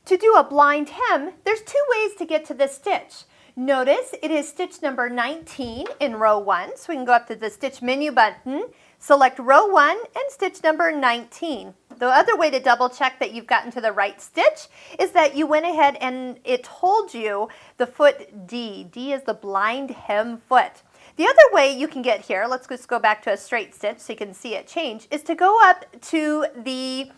To do a blind hem, there's two ways to get to this stitch. Notice it is stitch number 19 in row 1, so we can go up to the stitch menu button, select row 1 and stitch number 19. The other way to double check that you've gotten to the right stitch is that you went ahead and it told you the foot D. D is the blind hem foot. The other way you can get here, let's just go back to a straight stitch so you can see it change, is to go up to the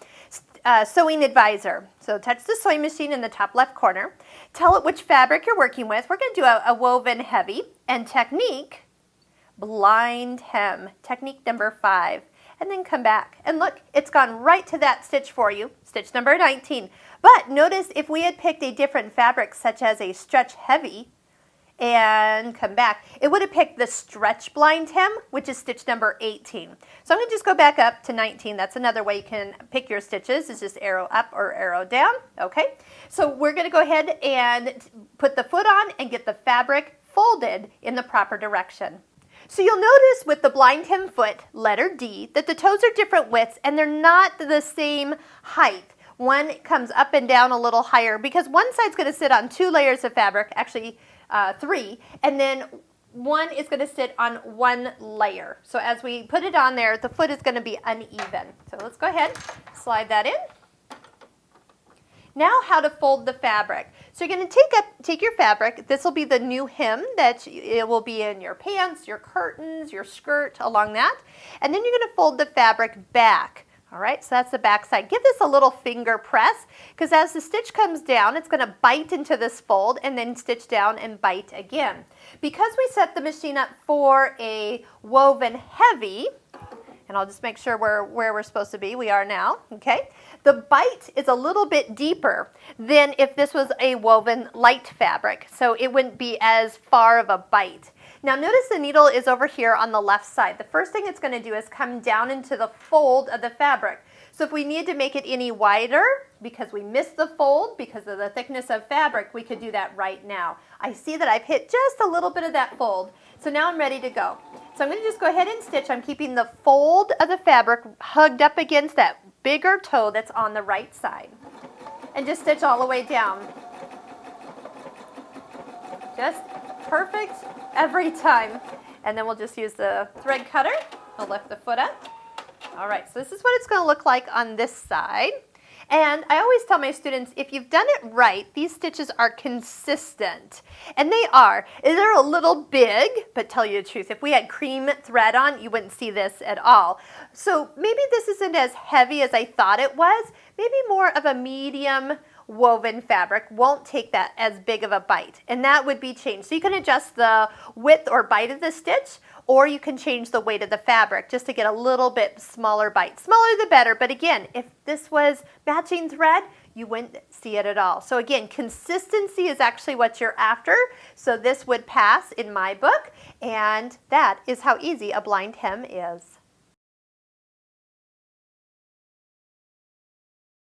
sewing advisor. So touch the sewing machine in the top left corner. Tell it which fabric you're working with. We're going to do a woven heavy and technique, blind hem, technique number 5. And then come back. And look, it's gone right to that stitch for you, stitch number 19. But notice if we had picked a different fabric such as a stretch heavy, and come back, it would have picked the stretch blind hem, which is stitch number 18. So I'm going to just go back up to 19. That's another way you can pick your stitches, is just arrow up or arrow down. Okay, so we're going to go ahead and put the foot on and get the fabric folded in the proper direction. So you'll notice with the blind hem foot, letter D, that the toes are different widths and they're not the same height. One comes up and down a little higher because one side's going to sit on 2 layers of fabric, actually 3, and then one is going to sit on 1 layer. So as we put it on there, the foot is going to be uneven. So let's go ahead, slide that in. Now how to fold the fabric. So you're going to take your fabric. This will be the new hem that it will be in your pants, your curtains, your skirt, along that. And then you're going to fold the fabric back. All right, so that's the back side. Give this a little finger press because as the stitch comes down, it's going to bite into this fold and then stitch down and bite again. Because we set the machine up for a woven heavy, and I'll just make sure we're where we're supposed to be. We are now, okay? The bite is a little bit deeper than if this was a woven light fabric, so it wouldn't be as far of a bite. Now notice the needle is over here on the left side. The first thing it's going to do is come down into the fold of the fabric. So if we need to make it any wider, because we missed the fold because of the thickness of fabric, we could do that right now. I see that I've hit just a little bit of that fold, so now I'm ready to go. So I'm going to just go ahead and stitch. I'm keeping the fold of the fabric hugged up against that bigger toe that's on the right side. And just stitch all the way down. Just perfect every time. And then we'll just use the thread cutter. I'll lift the foot up. All right, so this is what it's going to look like on this side. And I always tell my students, if you've done it right, these stitches are consistent. And they are. They're a little big, but tell you the truth, if we had cream thread on, you wouldn't see this at all. So maybe this isn't as heavy as I thought it was. Maybe more of a medium woven fabric won't take that as big of a bite, and that would be changed. So you can adjust the width or bite of the stitch, or you can change the weight of the fabric just to get a little bit smaller bite. Smaller the better, but again, if this was matching thread, you wouldn't see it at all. So again, consistency is actually what you're after, so this would pass in my book, and that is how easy a blind hem is.